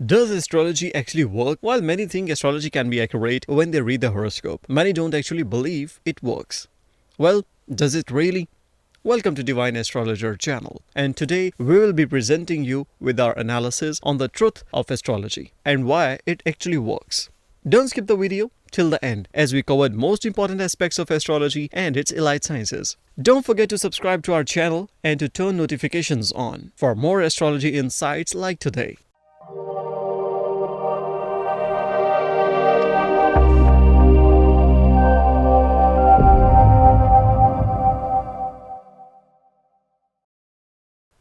Does astrology actually work? While many think astrology can be accurate when they read the horoscope, many don't actually believe it works. Well, does it really? Welcome to Divine Astrologer channel, and today we will be presenting you with our analysis on the truth of astrology and why it actually works. Don't skip the video till the end as we covered most important aspects of astrology and its allied sciences. Don't forget to subscribe to our channel and to turn notifications on for more astrology insights like today.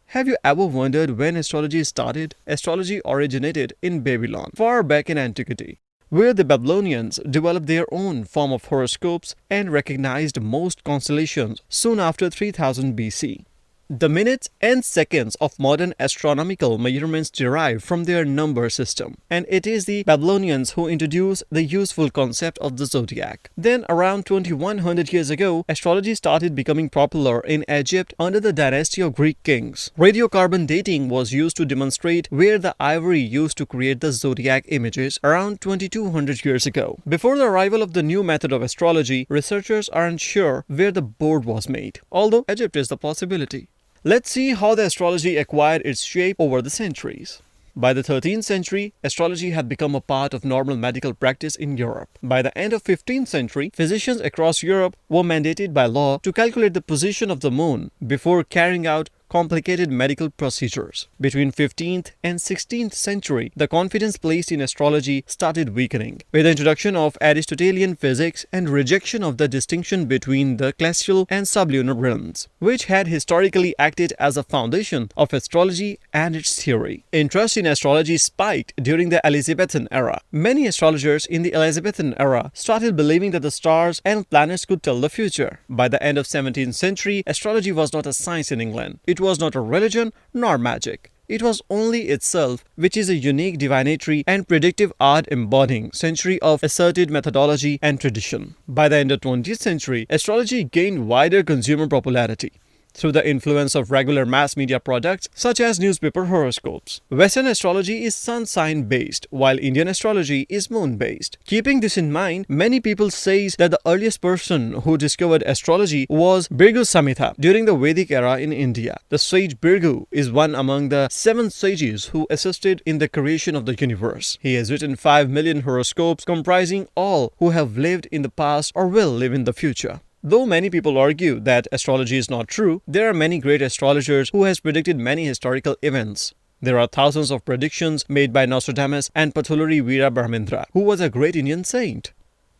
Have you ever wondered when astrology started? Astrology originated in Babylon, far back in antiquity, where the Babylonians developed their own form of horoscopes and recognized most constellations soon after 3000 BC. The minutes and seconds of modern astronomical measurements derive from their number system, and it is the Babylonians who introduced the useful concept of the zodiac. Then, around 2100 years ago, astrology started becoming popular in Egypt under the dynasty of Greek kings. Radiocarbon dating was used to demonstrate where the ivory used to create the zodiac images around 2200 years ago. Before the arrival of the new method of astrology, researchers aren't sure where the board was made, although Egypt is the possibility. Let's see how the astrology acquired its shape over the centuries. By the 13th century, astrology had become a part of normal medical practice in Europe. By the end of 15th century, physicians across Europe were mandated by law to calculate the position of the moon before carrying out complicated medical procedures. Between 15th and 16th century, the confidence placed in astrology started weakening, with the introduction of Aristotelian physics and rejection of the distinction between the celestial and sublunar realms, which had historically acted as a foundation of astrology and its theory. Interest in astrology spiked during the Elizabethan era. Many astrologers in the Elizabethan era started believing that the stars and planets could tell the future. By the end of 17th century, astrology was not a science in England. It was not a religion nor magic. It was only itself, which is a unique divinatory and predictive art embodying century of asserted methodology and tradition. By the end of 20th century, astrology gained wider consumer popularity through the influence of regular mass media products such as newspaper horoscopes. Western astrology is sun sign based, while Indian astrology is moon based. Keeping this in mind, many people say that the earliest person who discovered astrology was Bhrigu Samhita during the Vedic era in India. The sage Bhrigu is one among the 7 sages who assisted in the creation of the universe. He has written 5 million horoscopes comprising all who have lived in the past or will live in the future. Though many people argue that astrology is not true, there are many great astrologers who has predicted many historical events. There are thousands of predictions made by Nostradamus and Pathuluri Veera Brahmendra, who was a great Indian saint.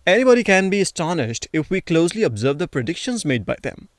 Anybody can be astonished if we closely observe the predictions made by them.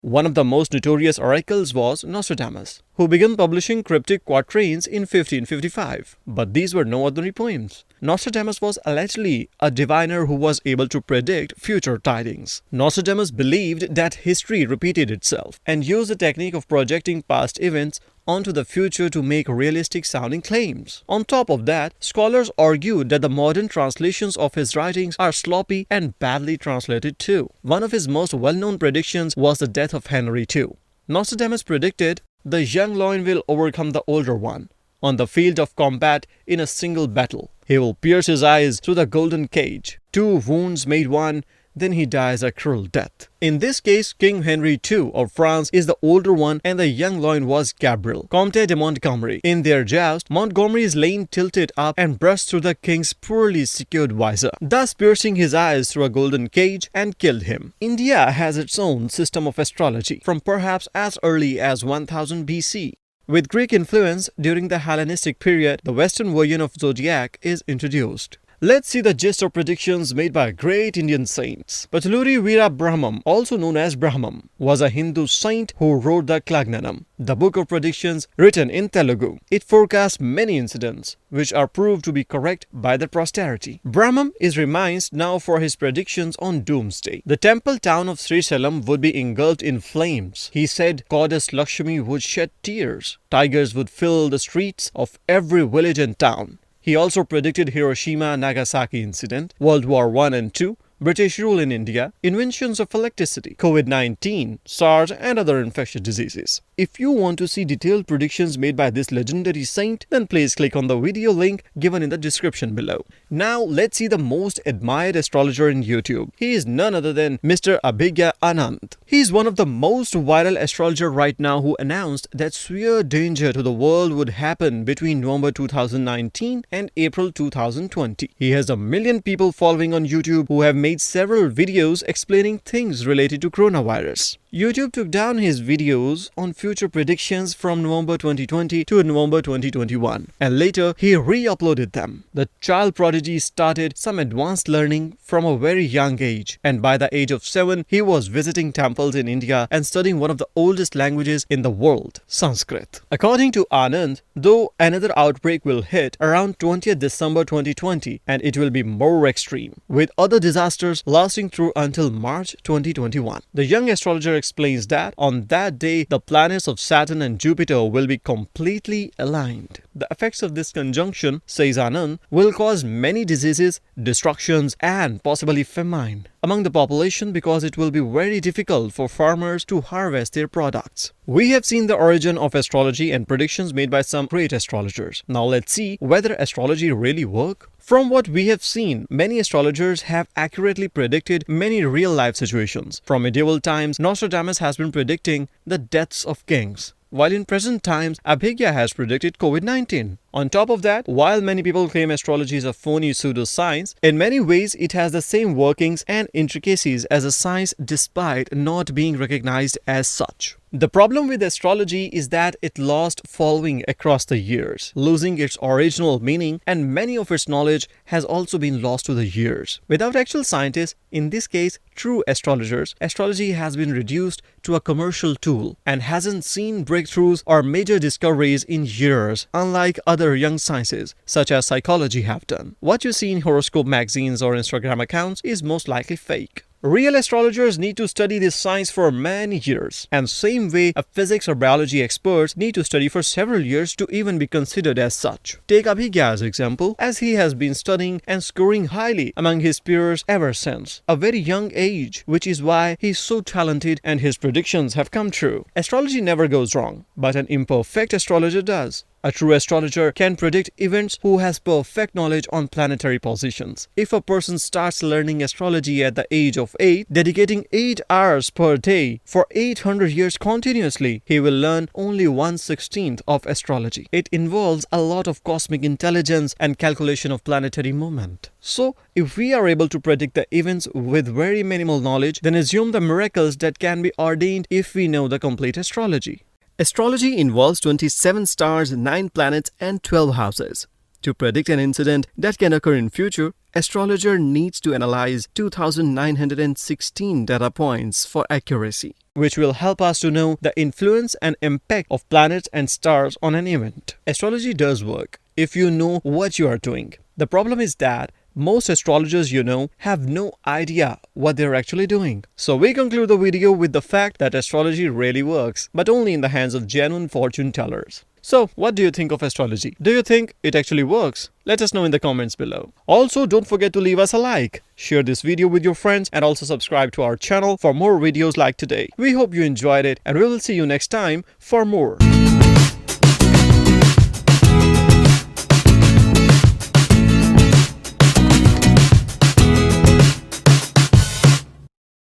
One of the most notorious oracles was Nostradamus, who began publishing cryptic quatrains in 1555. But these were no ordinary poems. Nostradamus was allegedly a diviner who was able to predict future tidings. Nostradamus believed that history repeated itself and used the technique of projecting past events onto the future to make realistic sounding claims. On top of that, scholars argued that the modern translations of his writings are sloppy and badly translated too. One of his most well-known predictions was the death of Henry II. Nostradamus predicted the young lion will overcome the older one on the field of combat in a single battle. He will pierce his eyes through the golden cage. 2 wounds made one, then he dies a cruel death. In this case, King Henry II of France is the older one and the young lion was Gabriel, Comte de Montgomery. In their joust, Montgomery's lane tilted up and brushed through the king's poorly secured visor, thus piercing his eyes through a golden cage and killed him. India has its own system of astrology from perhaps as early as 1000 BC. With Greek influence during the Hellenistic period, the Western version of zodiac is introduced. Let's see the gist of predictions made by great Indian saints. Pathuluri Veera Brahmam, also known as Brahmam, was a Hindu saint who wrote the Klagnanam, the book of predictions written in Telugu. It forecasts many incidents, which are proved to be correct by the posterity. Brahmam is renowned now for his predictions on doomsday. The temple town of Srisalam would be engulfed in flames. He said goddess Lakshmi would shed tears. Tigers would fill the streets of every village and town. He also predicted Hiroshima-Nagasaki incident, World War I and II, British rule in India, inventions of electricity, COVID-19, SARS and other infectious diseases. If you want to see detailed predictions made by this legendary saint, then please click on the video link given in the description below. Now let's see the most admired astrologer in YouTube. He is none other than Mr. Abigail Anderson. He is one of the most viral astrologer right now who announced that severe danger to the world would happen between November 2019 and April 2020. He has 1 million people following on YouTube who have made several videos explaining things related to coronavirus. YouTube took down his videos on future predictions from November 2020 to November 2021, and later he re-uploaded them. The Child Prodigy started some advanced learning from a very young age, and by the age of 7, he was visiting temples in India and studying one of the oldest languages in the world, Sanskrit. According to Anand, though another outbreak will hit around 20th December 2020, and it will be more extreme, with other disasters lasting through until March 2021. The young astrologer explains that on that day, the planets of Saturn and Jupiter will be completely aligned. The effects of this conjunction, says Anand, will cause many diseases, destructions, and possibly famine among the population because it will be very difficult for farmers to harvest their products. We have seen the origin of astrology and predictions made by some great astrologers. Now let's see whether astrology really works. From what we have seen, many astrologers have accurately predicted many real-life situations. From medieval times, Nostradamus has been predicting the deaths of kings, while in present times, Abigail has predicted COVID-19. On top of that, while many people claim astrology is a phony pseudoscience, in many ways it has the same workings and intricacies as a science despite not being recognized as such. The problem with astrology is that it lost following across the years, losing its original meaning, and many of its knowledge has also been lost to the years. Without actual scientists, in this case true astrologers, astrology has been reduced to a commercial tool and hasn't seen breakthroughs or major discoveries in years, unlike other young sciences such as psychology have done. What you see in horoscope magazines or Instagram accounts is most likely fake. Real astrologers need to study this science for many years, and same way a physics or biology experts need to study for several years to even be considered as such. Take Abigail's example, as he has been studying and scoring highly among his peers ever since a very young age, which is why he is so talented and his predictions have come true. Astrology never goes wrong, but an imperfect astrologer does. A true astrologer can predict events who has perfect knowledge on planetary positions. If a person starts learning astrology at the age of 8, dedicating 8 hours per day for 800 years continuously, he will learn only 1/16th of astrology. It involves a lot of cosmic intelligence and calculation of planetary movement. So, if we are able to predict the events with very minimal knowledge, then assume the miracles that can be ordained if we know the complete astrology. Astrology involves 27 stars, 9 planets, and 12 houses. To predict an incident that can occur in future, astrologer needs to analyze 2,916 data points for accuracy, which will help us to know the influence and impact of planets and stars on an event. Astrology does work if you know what you are doing. The problem is that most astrologers have no idea what they're actually doing. So we conclude the video with the fact that astrology really works, but only in the hands of genuine fortune tellers. So what do you think of astrology? Do you think it actually works? Let us know in the comments below. Also, don't forget to leave us a like, share this video with your friends, and also subscribe to our channel for more videos like today. We hope you enjoyed it, and we will see you next time for more.